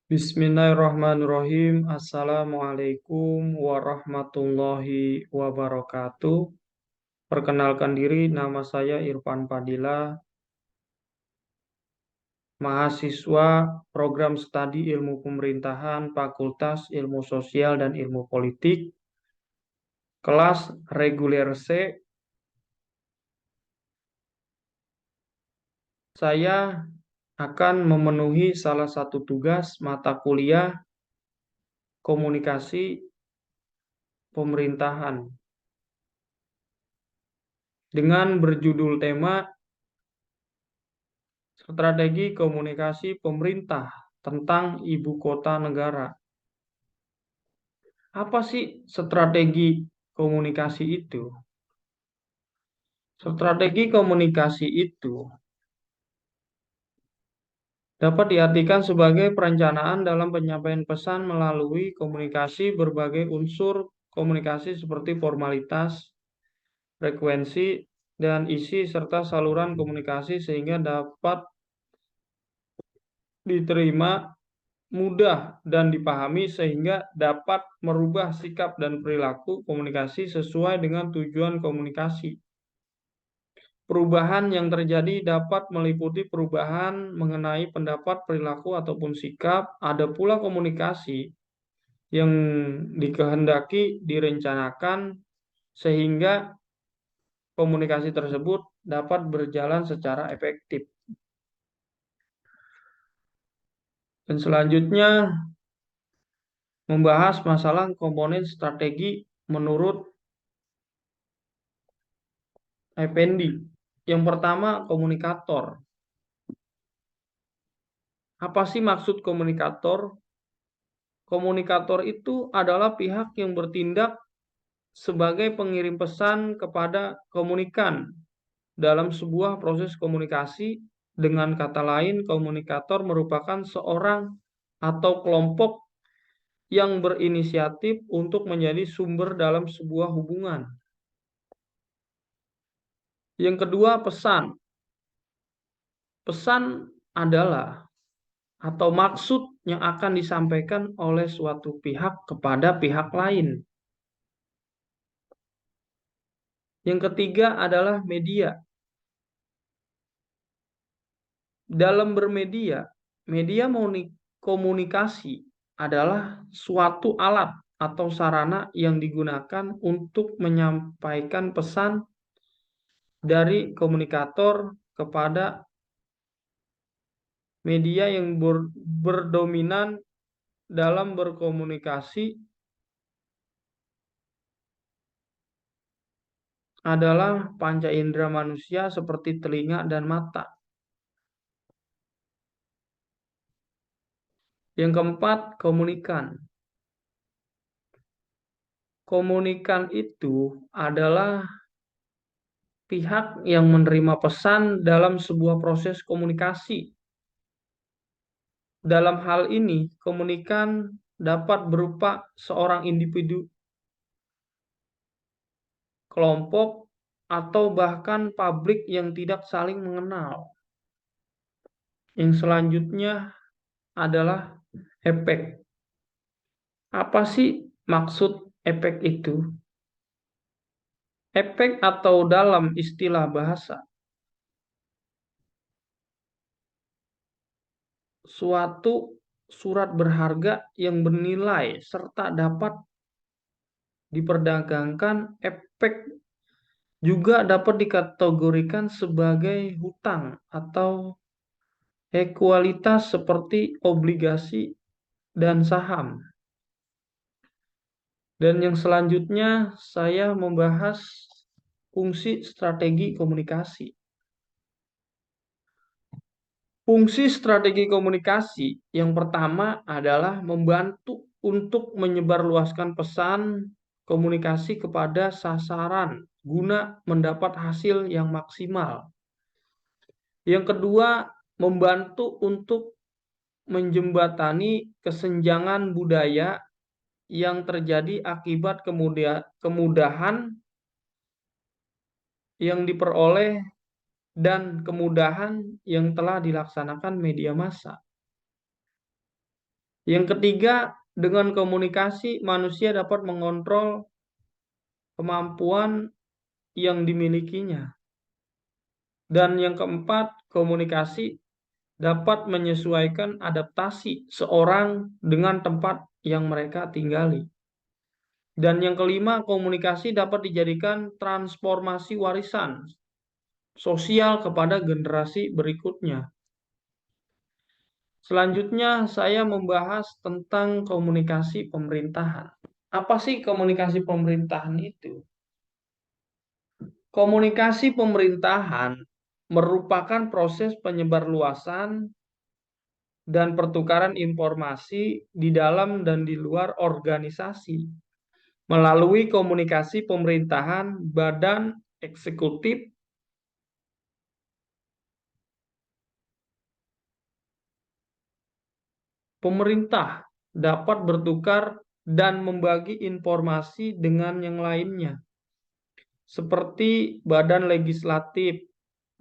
Bismillahirrahmanirrahim. Assalamualaikum warahmatullahi wabarakatuh. Perkenalkan diri, nama saya Irfan Padilla, mahasiswa program studi Ilmu Pemerintahan, Fakultas Ilmu Sosial dan Ilmu Politik, kelas reguler C. Saya akan memenuhi salah satu tugas mata kuliah komunikasi pemerintahan dengan berjudul tema Strategi Komunikasi Pemerintah tentang Ibu Kota Negara. Apa sih strategi komunikasi itu? Strategi komunikasi itu dapat diartikan sebagai perencanaan dalam penyampaian pesan melalui komunikasi berbagai unsur komunikasi seperti formalitas, frekuensi, dan isi serta saluran komunikasi sehingga dapat diterima mudah dan dipahami sehingga dapat merubah sikap dan perilaku komunikasi sesuai dengan tujuan komunikasi. Perubahan yang terjadi dapat meliputi perubahan mengenai pendapat, perilaku, ataupun sikap. Ada pula komunikasi yang dikehendaki direncanakan sehingga komunikasi tersebut dapat berjalan secara efektif. Dan selanjutnya membahas masalah komponen strategi menurut Effendi. Yang pertama, komunikator. Apa sih maksud komunikator? Komunikator itu adalah pihak yang bertindak sebagai pengirim pesan kepada komunikan dalam sebuah proses komunikasi. Dengan kata lain, komunikator merupakan seorang atau kelompok yang berinisiatif untuk menjadi sumber dalam sebuah hubungan. Yang kedua, pesan. Pesan adalah atau maksud yang akan disampaikan oleh suatu pihak kepada pihak lain. Yang ketiga adalah media. Dalam bermedia, media komunikasi adalah suatu alat atau sarana yang digunakan untuk menyampaikan pesan dari komunikator kepada media yang berdominan dalam berkomunikasi adalah panca indera manusia seperti telinga dan mata. Yang keempat, komunikan. Komunikan itu adalah pihak yang menerima pesan dalam sebuah proses komunikasi. Dalam hal ini, komunikan dapat berupa seorang individu, kelompok, atau bahkan publik yang tidak saling mengenal. Yang selanjutnya adalah efek. Apa sih maksud efek itu? Efek atau dalam istilah bahasa, suatu surat berharga yang bernilai serta dapat diperdagangkan. Efek juga dapat dikategorikan sebagai hutang atau ekualitas seperti obligasi dan saham. Dan yang selanjutnya saya membahas fungsi strategi komunikasi. Fungsi strategi komunikasi yang pertama adalah membantu untuk menyebarluaskan pesan komunikasi kepada sasaran guna mendapat hasil yang maksimal. Yang kedua, membantu untuk menjembatani kesenjangan budaya yang terjadi akibat kemudahan yang diperoleh dan kemudahan yang telah dilaksanakan media massa. Yang ketiga, dengan komunikasi manusia dapat mengontrol kemampuan yang dimilikinya. Dan yang keempat, komunikasi dapat menyesuaikan adaptasi seorang dengan tempat yang mereka tinggali. Dan yang kelima, komunikasi dapat dijadikan transformasi warisan sosial kepada generasi berikutnya. Selanjutnya, saya membahas tentang komunikasi pemerintahan. Apa sih komunikasi pemerintahan itu? Komunikasi pemerintahan merupakan proses penyebarluasan dan pertukaran informasi di dalam dan di luar organisasi melalui komunikasi pemerintahan, badan eksekutif, pemerintah dapat bertukar dan membagi informasi dengan yang lainnya, seperti badan legislatif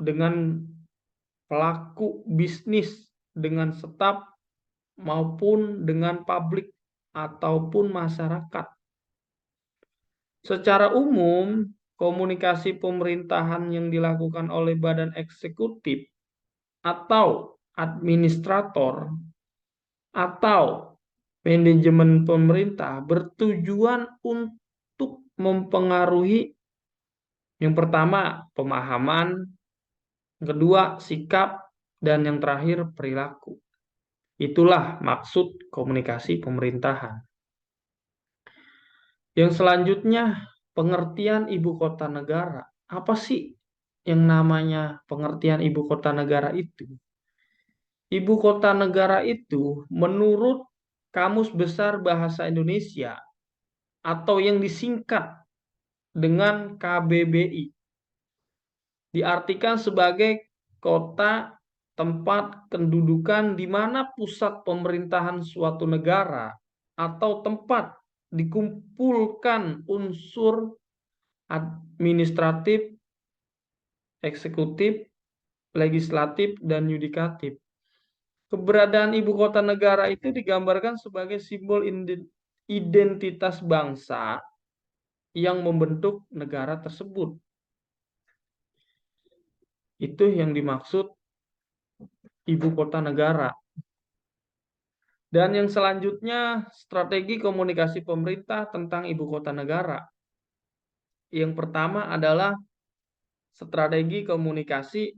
dengan pelaku bisnis, dengan staf maupun dengan publik ataupun masyarakat. Secara umum, komunikasi pemerintahan yang dilakukan oleh badan eksekutif atau administrator atau manajemen pemerintah bertujuan untuk mempengaruhi yang pertama pemahaman, yang kedua sikap, dan yang terakhir perilaku. Itulah maksud komunikasi pemerintahan. Yang selanjutnya, pengertian ibu kota negara. Apa sih yang namanya pengertian ibu kota negara itu? Ibu kota negara itu menurut Kamus Besar Bahasa Indonesia atau yang disingkat dengan KBBI diartikan sebagai kota tempat kedudukan di mana pusat pemerintahan suatu negara atau tempat dikumpulkan unsur administratif, eksekutif, legislatif, dan yudikatif. Keberadaan ibu kota negara itu digambarkan sebagai simbol identitas bangsa yang membentuk negara tersebut. Itu yang dimaksud ibu kota negara. Dan yang selanjutnya, strategi komunikasi pemerintah tentang ibu kota negara. Yang pertama adalah strategi komunikasi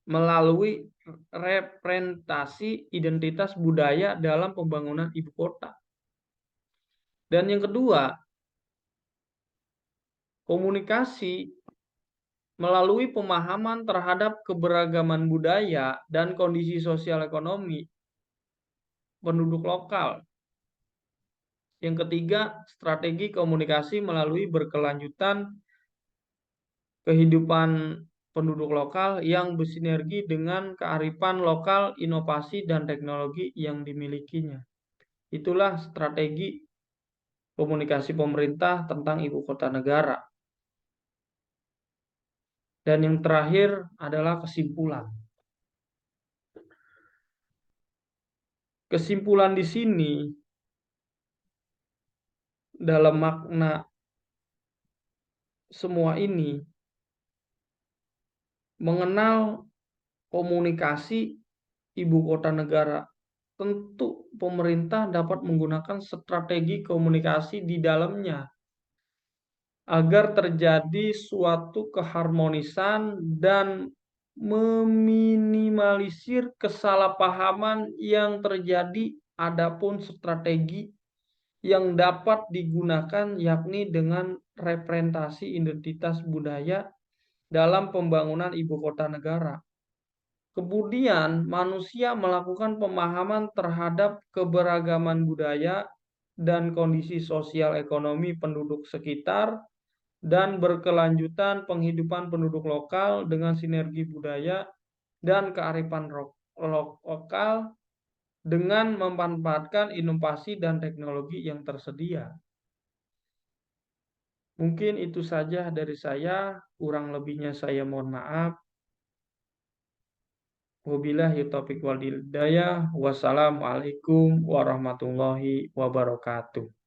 melalui representasi identitas budaya dalam pembangunan ibu kota. Dan yang kedua, komunikasi melalui pemahaman terhadap keberagaman budaya dan kondisi sosial ekonomi penduduk lokal. Yang ketiga, strategi komunikasi melalui berkelanjutan kehidupan penduduk lokal yang bersinergi dengan kearifan lokal, inovasi, dan teknologi yang dimilikinya. Itulah strategi komunikasi pemerintah tentang ibu kota negara. Dan yang terakhir adalah kesimpulan. Kesimpulan di sini dalam makna semua ini mengenal komunikasi ibu kota negara. Tentu pemerintah dapat menggunakan strategi komunikasi di dalamnya agar terjadi suatu keharmonisan dan meminimalisir kesalahpahaman yang terjadi. Adapun strategi yang dapat digunakan yakni dengan representasi identitas budaya dalam pembangunan ibu kota negara. Kemudian manusia melakukan pemahaman terhadap keberagaman budaya dan kondisi sosial ekonomi penduduk sekitar dan berkelanjutan penghidupan penduduk lokal dengan sinergi budaya dan kearifan lokal dengan memanfaatkan inovasi dan teknologi yang tersedia. Mungkin itu saja dari saya, kurang lebihnya saya mohon maaf. Wabillahi taufiq wal hidayah. Wassalamualaikum warahmatullahi wabarakatuh.